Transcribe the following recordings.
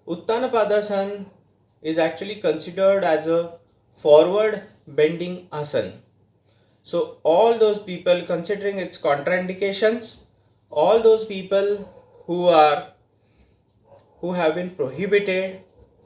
Uttanapadasana is actually considered as a forward bending asana. So all those people, considering its contraindications, all those people who have been prohibited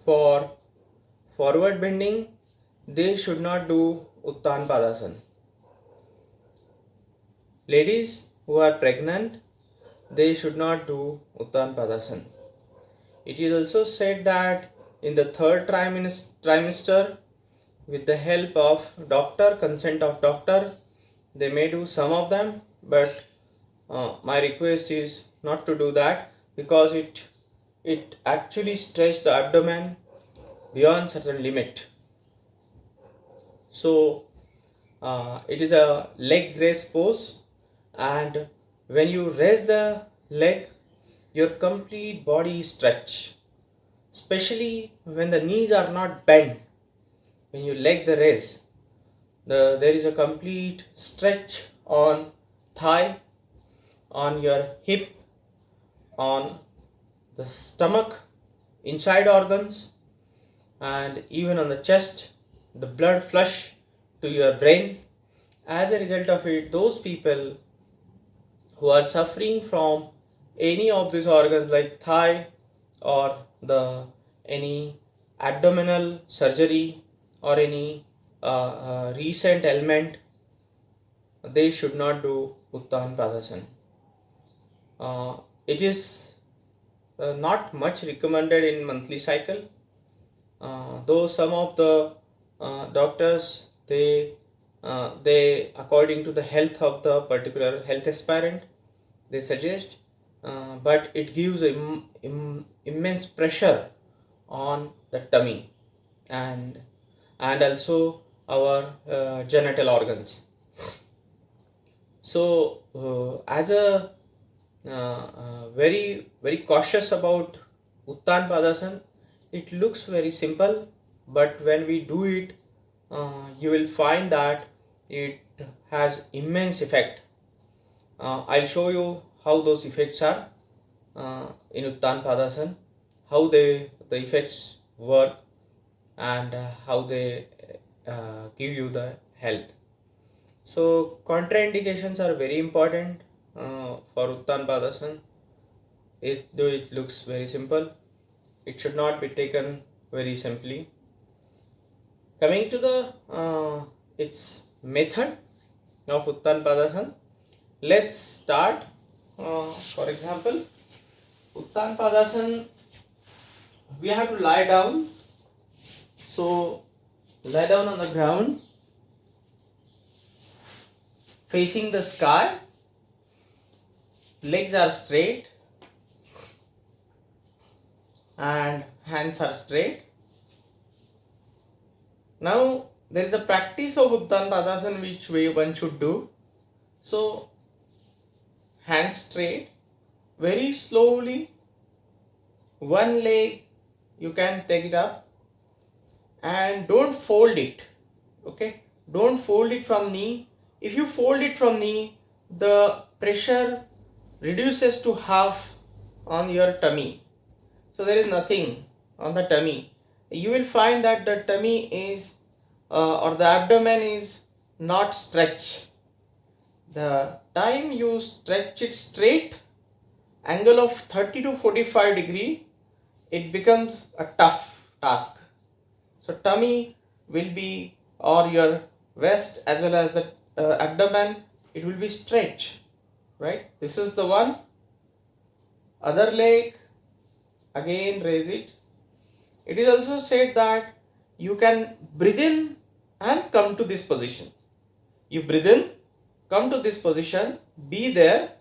for forward bending, they should not do Uttanpadasana. Ladies who are pregnant, they should not do Uttanpadasana. It is also said that in the third trimester, with the help of doctor, consent of doctor, they may do some of them, but my request is not to do that, because it actually stretches the abdomen beyond certain limit. So it is a leg raise pose, and when you raise the leg, your complete body is stretched, especially when the knees are not bent. When you leg the raise, there is a complete stretch on thigh, on your hip, on the stomach, inside organs, and even on the chest. The blood flush to your brain. As a result of it, those people who are suffering from any of these organs like thigh or the any abdominal surgery or any recent ailment, they should not do Uttan Padasana. It is not much recommended in monthly cycle, though some of the doctors, they according to the health of the particular health aspirant, they suggest, but it gives immense pressure on the tummy and also our genital organs. So as a very cautious about Uttan Padasana, it looks very simple, but when we do it, you will find that it has immense effect. I'll show you how those effects are in Uttan Padasana, how the effects work, and how they give you the health. So contraindications are very important for Uttan Padasana. Though it looks very simple, it should not be taken very simply. Coming to the its method of Uttan Padasana, let's start. For example, Uttan Padasana, we have to lie down. So lie down on the ground, facing the sky. Legs are straight and hands are straight. Now there is a practice of Uttan Padasana which one should do. So hands straight, very slowly, one leg you can take it up, and don't fold it. Okay, don't fold it from knee. If you fold it from knee, the pressure reduces to half on your tummy, so there is nothing on the tummy. You will find that the tummy is or the abdomen is not stretched. The time you stretch it straight, angle of 30 to 45 degree, it becomes a tough task. So tummy will be, or your waist as well as the abdomen, it will be stretched, right? This is the one. Other leg, again raise it. It is also said that you can breathe in and come to this position. You breathe in, come to this position, be there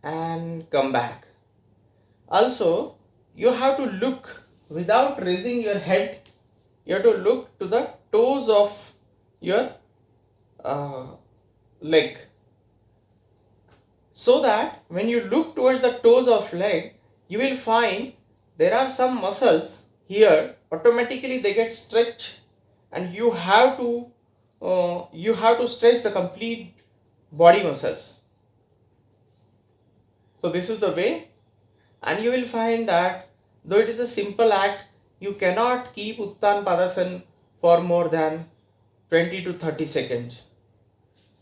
and come back. Also, you have to look without raising your head. You have to look to the toes of your leg, so that when you look towards the toes of leg, you will find there are some muscles here, automatically they get stretched, and you have to stretch the complete body muscles. So this is the way, and you will find that though it is a simple act, you cannot keep Uttan Padasana for more than 20 to 30 seconds.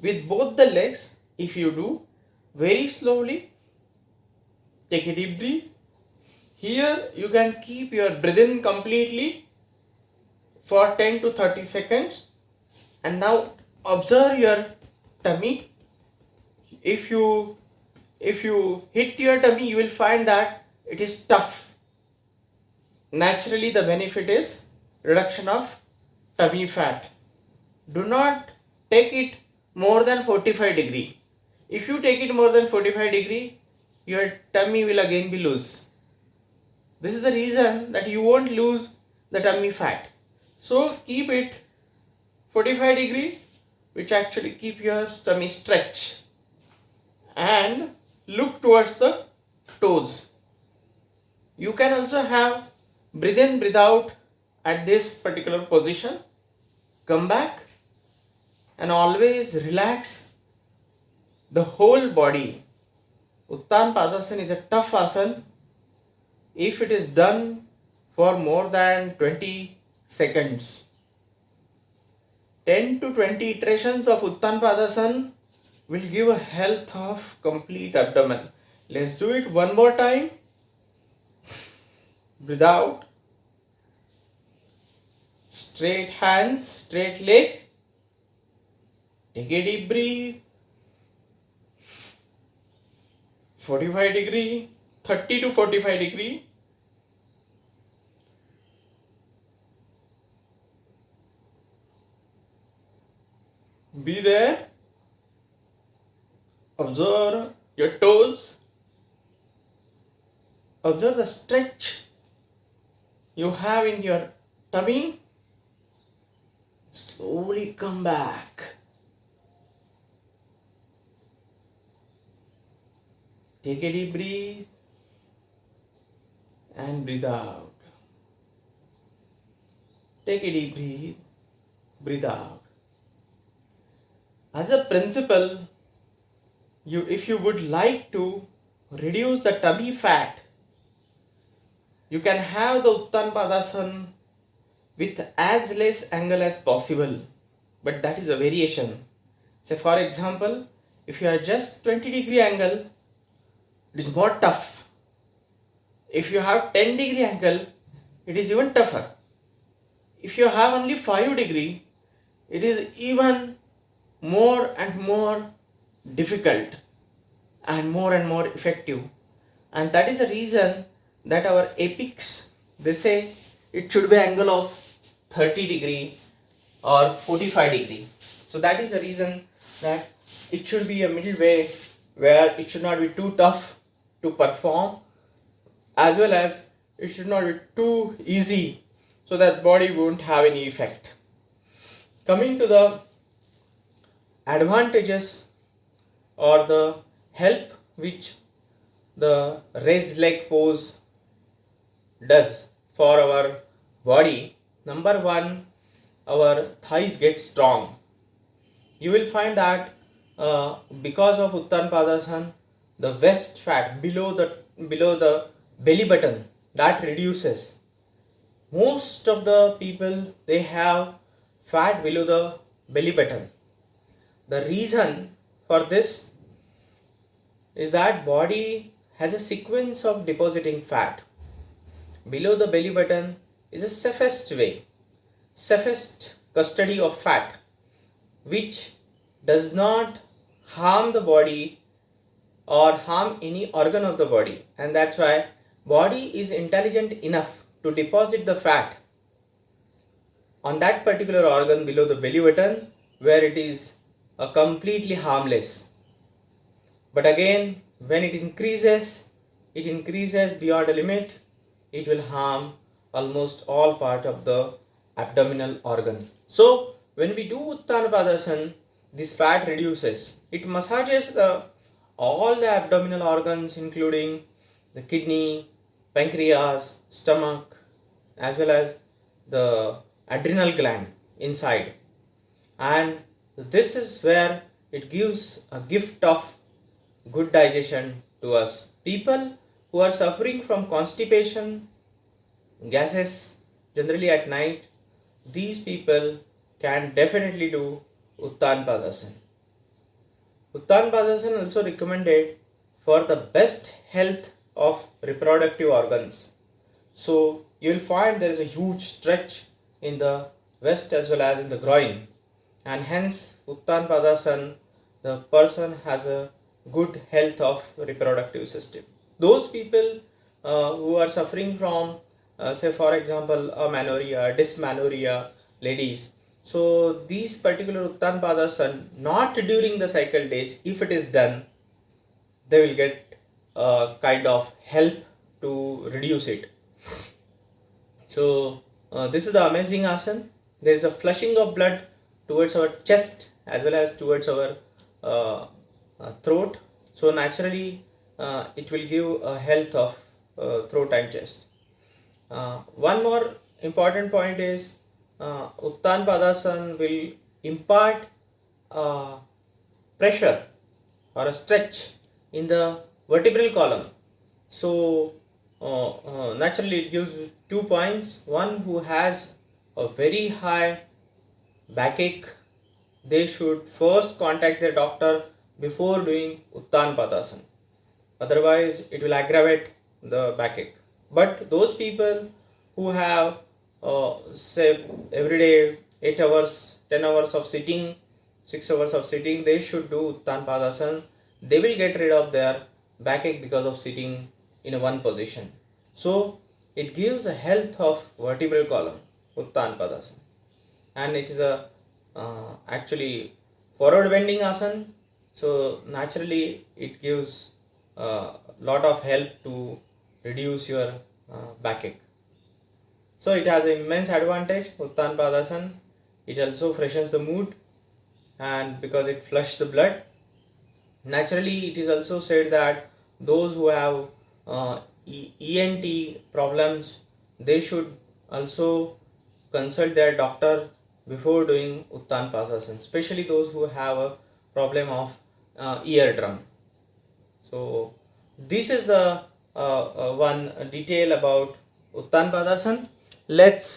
With both the legs, if you do very slowly, take a deep breath. Here you can keep your breathing completely for 10 to 30 seconds, and now observe your tummy. If you hit your tummy, you will find that it is tough. Naturally, the benefit is reduction of tummy fat. Do not take it more than 45 degree. If you take it more than 45 degree, your tummy will again be loose. This is the reason that you won't lose the tummy fat. So keep it 45 degree, which actually keep your tummy stretch, and look towards the toes. You can also have breathe in, breathe out at this particular position. Come back and always relax the whole body. Uttan Padasana is a tough asana. If it is done for more than 20 seconds, 10 to 20 iterations of Uttan Padasana will give a health of complete abdomen. Let's do it one more time. Breathe out. Straight hands, straight legs. Take a deep breath. 45 degree, 30 to 45 degree. Be there. Observe your toes. Observe the stretch you have in your tummy. Slowly come back. Take a deep breath and breathe out. Take a deep breath, breathe out. As a principle, if you would like to reduce the tummy fat, you can have the Uttan Padasana with as less angle as possible, but that is a variation. Say for example, if you are just 20 degree angle, it is more tough. If you have 10 degree angle, it is even tougher. If you have only 5 degree, it is even more and more difficult and more effective. And that is the reason that our epics, they say it should be angle of 30 degree or 45 degree. So that is the reason that it should be a middle way where it should not be too tough to perform, as well as it should not be too easy so that body won't have any effect. Coming to the advantages or the help which the raised leg pose does for our body. Number one, our thighs get strong. You will find that because of Uttan Padasana, the waist fat below the belly button, that reduces. Most of the people, they have fat below the belly button. The reason for this is that body has a sequence of depositing fat. Below the belly button is a safest custody of fat, which does not harm the body or harm any organ of the body, and that's why body is intelligent enough to deposit the fat on that particular organ below the belly button, where it is completely harmless. But again, when it increases beyond a limit, it will harm almost all part of the abdominal organ. So when we do Uttan Padasana, this fat reduces. It massages all the abdominal organs, including the kidney, pancreas, stomach, as well as the adrenal gland inside. And this is where it gives a gift of good digestion to us. People who are suffering from constipation, gases generally at night, these people can definitely do Uttan Padasana. Uttan Padasana also recommended for the best health of reproductive organs. So you will find there is a huge stretch in the west as well as in the groin, and hence Uttan Padasana, the person has a good health of reproductive system. Those people who are suffering from say for example amenorrhea, dysmenorrhea, ladies, so these particular Uttan Padasana not during the cycle days, if it is done, they will get kind of help to reduce it. So this is the amazing asana. There is a flushing of blood towards our chest as well as towards our throat. So naturally it will give a health of throat and chest. One more important point is Uttan Padasana will impart pressure or a stretch in the vertebral column. So naturally it gives 2 points. One who has a very high backache, they should first contact their doctor before doing Uttan Padasana. Otherwise it will aggravate the backache. But those people who have say every day 8 hours, 10 hours of sitting, 6 hours of sitting, they should do Uttan Padasana. They will get rid of their backache because of sitting in a one position. So it gives a health of vertebral column, Uttan Padasana, and it is a actually forward bending asana. So naturally it gives a lot of help to reduce your backache. So it has immense advantage, Uttan Padasana. It also freshens the mood, and because it flushes the blood. Naturally, it is also said that those who have ENT problems, they should also consult their doctor before doing Uttan Padasana, especially those who have a problem of eardrum. So this is the one detail about Uttan Padasana. Let's